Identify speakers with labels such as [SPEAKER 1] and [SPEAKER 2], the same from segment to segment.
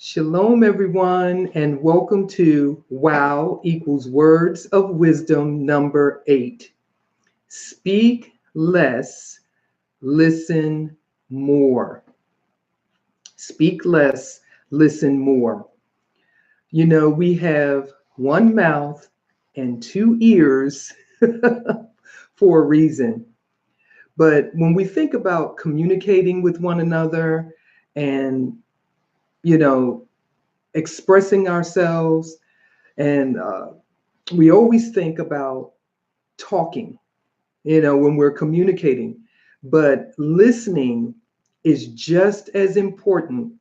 [SPEAKER 1] Shalom, everyone, and welcome to WOW equals Words of Wisdom number 8. Speak less, listen more. Speak less, listen more. You know, we have one mouth and two ears for a reason. But when we think about communicating with one another and, you know, expressing ourselves, and we always think about talking, when we're communicating, but listening is just as important,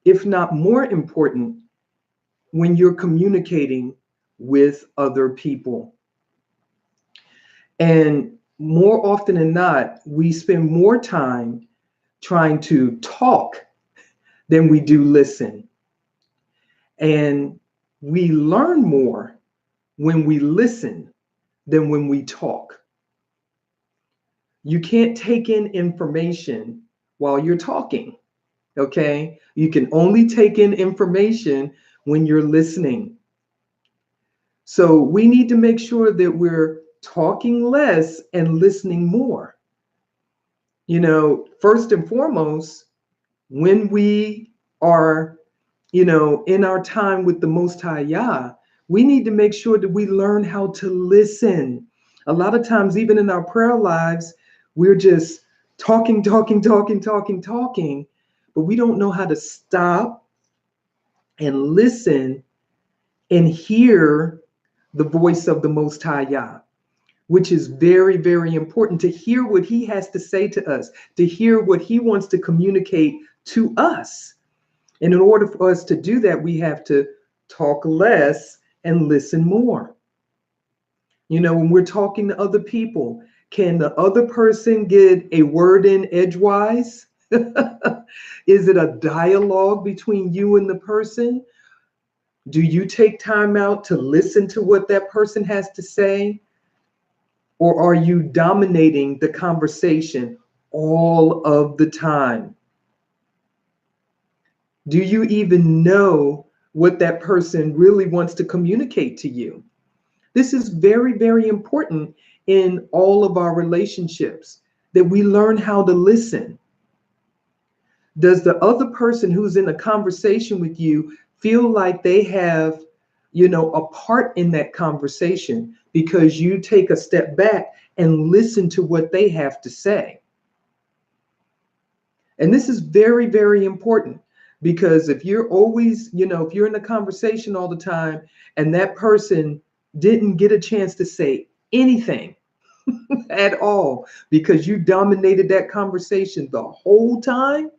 [SPEAKER 1] if not more important, when you're communicating with other people. And more often than not, we spend more time trying to talk than we do listen. And we learn more when we listen than when we talk. You can't take in information while you're talking, okay? You can only take in information when you're listening. So we need to make sure that we're talking less and listening more. First and foremost, when we are, in our time with the Most High Yah, we need to make sure that we learn how to listen. A lot of times, even in our prayer lives, we're just talking, but we don't know how to stop and listen and hear the voice of the Most High Yah, which is very, very important, to hear what he has to say to us, to hear what he wants to communicate to us. And in order for us to do that, we have to talk less and listen more. When we're talking to other people, can the other person get a word in edgewise? Is it a dialogue between you and the person? Do you take time out to listen to what that person has to say? Or are you dominating the conversation all of the time? Do you even know what that person really wants to communicate to you? This is very, very important in all of our relationships, that we learn how to listen. Does the other person who's in a conversation with you feel like they have, a part in that conversation because you take a step back and listen to what they have to say? And this is very, very important, because if you're always, if you're in a conversation all the time and that person didn't get a chance to say anything at all because you dominated that conversation the whole time,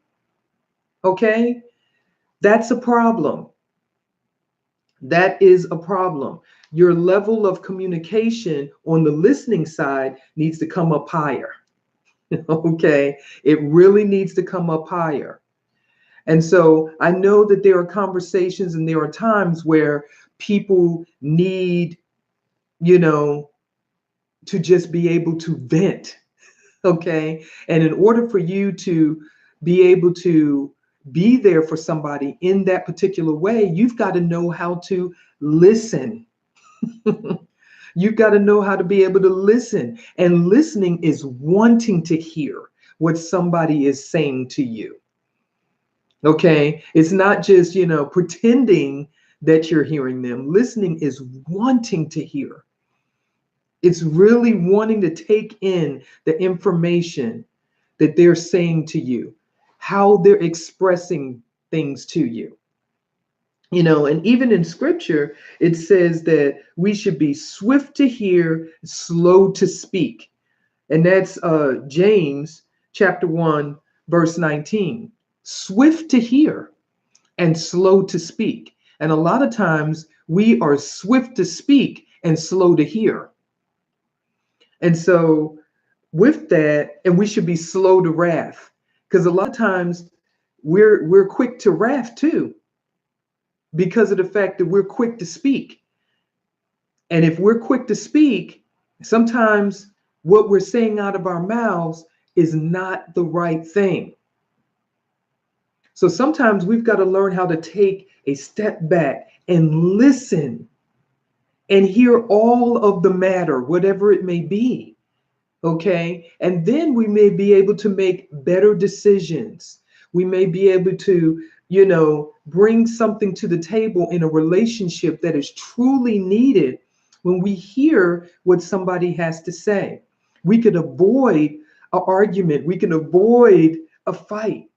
[SPEAKER 1] okay, that's a problem. That is a problem. Your level of communication on the listening side needs to come up higher. Okay, it really needs to come up higher. And so I know that there are conversations and there are times where people need, to just be able to vent. Okay. And in order for you to be able to be there for somebody in that particular way, you've got to know how to listen. You've got to know how to be able to listen. And listening is wanting to hear what somebody is saying to you. Okay. It's not just, pretending that you're hearing them. Listening is wanting to hear. It's really wanting to take in the information that they're saying to you, how they're expressing things to you. And even in scripture, it says that we should be swift to hear, slow to speak. And that's James chapter 1, verse 19. Swift to hear and slow to speak. And a lot of times we are swift to speak and slow to hear. And so with that, and we should be slow to wrath, because a lot of times we're quick to wrath too, because of the fact that we're quick to speak. And if we're quick to speak, sometimes what we're saying out of our mouths is not the right thing. So sometimes we've got to learn how to take a step back and listen and hear all of the matter, whatever it may be. Okay. And then we may be able to make better decisions. We may be able to, bring something to the table in a relationship that is truly needed when we hear what somebody has to say. We could avoid an argument, we can avoid a fight.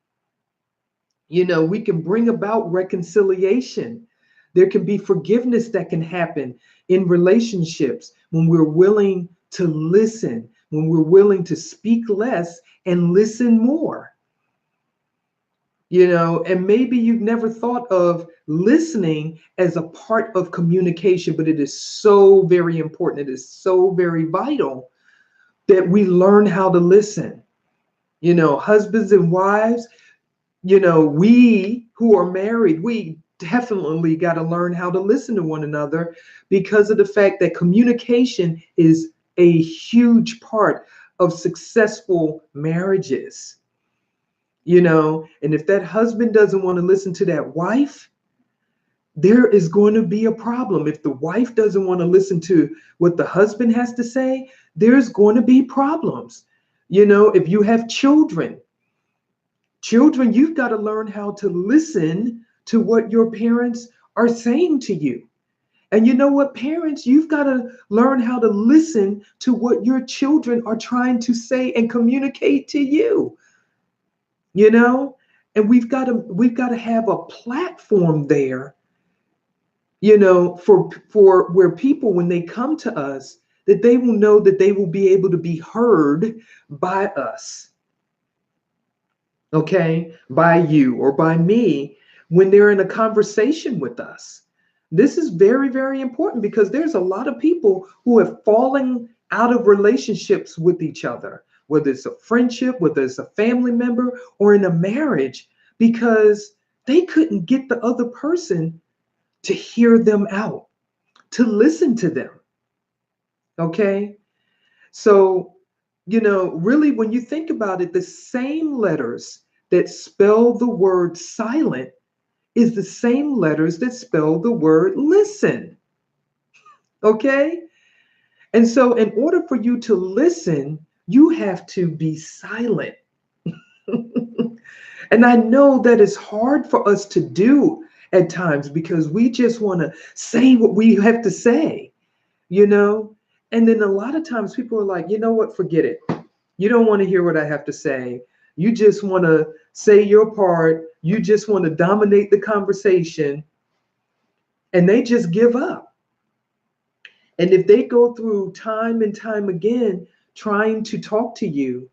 [SPEAKER 1] We can bring about reconciliation. There can be forgiveness that can happen in relationships when we're willing to listen, when we're willing to speak less and listen more. And maybe you've never thought of listening as a part of communication, but it is so very important. It is so very vital that we learn how to listen. Husbands and wives, we who are married, we definitely got to learn how to listen to one another, because of the fact that communication is a huge part of successful marriages. And if that husband doesn't want to listen to that wife, there is going to be a problem. If the wife doesn't want to listen to what the husband has to say, there's going to be problems. If you have children, you've got to learn how to listen to what your parents are saying to you. And you know what, parents, you've got to learn how to listen to what your children are trying to say and communicate to you. And we've got to have a platform there, for where people, when they come to us, that they will know that they will be able to be heard by us. Okay, by you or by me, when they're in a conversation with us. This is very, very important, because there's a lot of people who have fallen out of relationships with each other, whether it's a friendship, whether it's a family member, or in a marriage, because they couldn't get the other person to hear them out, to listen to them. Okay, so really, when you think about it, the same letters that spell the word silent is the same letters that spell the word listen. Okay? And so, in order for you to listen, you have to be silent. And I know that it's hard for us to do at times, because we just want to say what we have to say, you know? And then a lot of times people are like, you know what, forget it. You don't want to hear what I have to say. You just want to say your part. You just want to dominate the conversation. And they just give up. And if they go through time and time again trying to talk to you,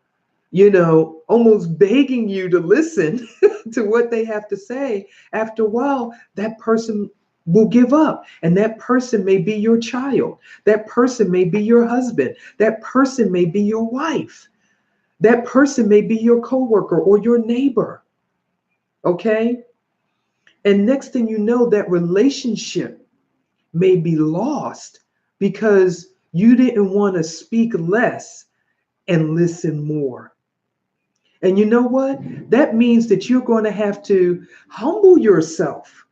[SPEAKER 1] almost begging you to listen to what they have to say, after a while, that person will give up. And that person may be your child. That person may be your husband. That person may be your wife. That person may be your coworker or your neighbor. Okay? And next thing you know, that relationship may be lost because you didn't want to speak less and listen more. And you know what? That means that you're going to have to humble yourself.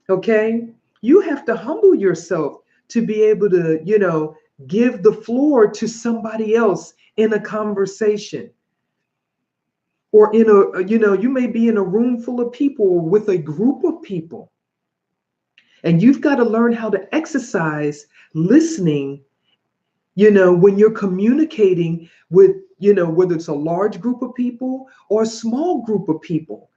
[SPEAKER 1] Okay? You have to humble yourself to be able to, give the floor to somebody else in a conversation. Or you may be in a room full of people or with a group of people. And you've got to learn how to exercise listening, when you're communicating with, whether it's a large group of people or a small group of people,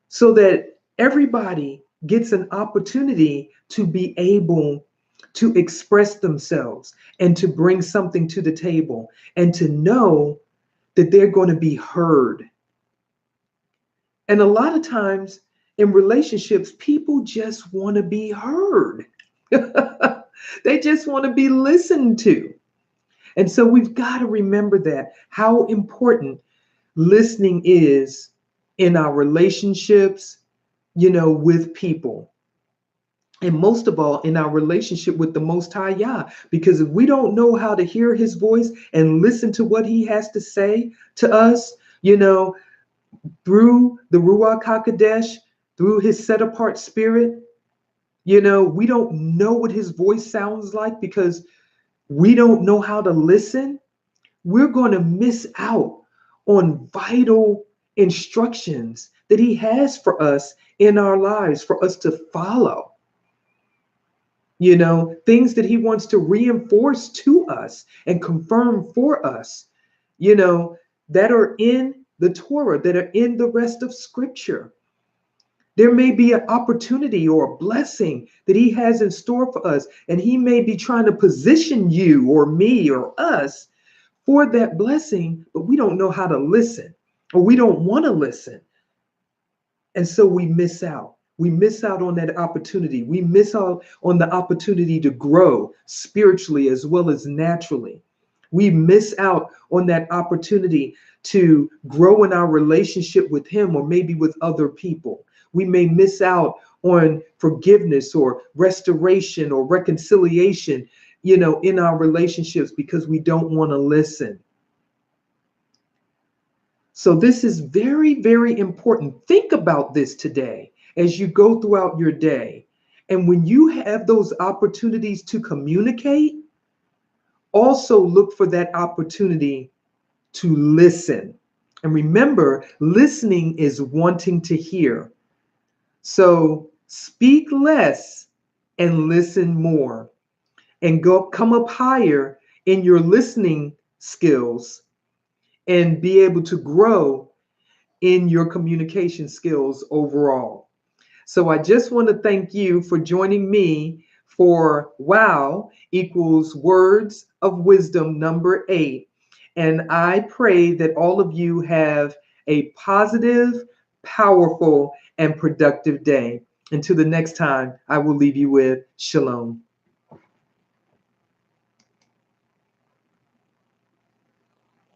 [SPEAKER 1] so that everybody gets an opportunity to be able to express themselves and to bring something to the table and to know that they're going to be heard. And a lot of times in relationships, people just want to be heard. They just want to be listened to. And so we've got to remember that, how important listening is in our relationships, with people. And most of all, in our relationship with the Most High Yah. Because if we don't know how to hear his voice and listen to what he has to say to us, through the Ruach HaKodesh, through his set apart spirit. We don't know what his voice sounds like because we don't know how to listen. We're going to miss out on vital instructions that he has for us in our lives for us to follow. Things that he wants to reinforce to us and confirm for us, that are in the Torah, that are in the rest of Scripture. There may be an opportunity or a blessing that he has in store for us, and he may be trying to position you or me or us for that blessing, but we don't know how to listen, or we don't want to listen. And so we miss out. We miss out on that opportunity. We miss out on the opportunity to grow spiritually as well as naturally. We miss out on that opportunity to grow in our relationship with him or maybe with other people. We may miss out on forgiveness or restoration or reconciliation, in our relationships because we don't want to listen. So this is very, very important. Think about this today as you go throughout your day. And when you have those opportunities to communicate, also look for that opportunity to listen. And remember, listening is wanting to hear. So speak less and listen more, and come up higher in your listening skills and be able to grow in your communication skills overall. So I just want to thank you for joining me for WOW equals Words of Wisdom number 8. And I pray that all of you have a positive, powerful, and productive day. Until the next time, I will leave you with Shalom.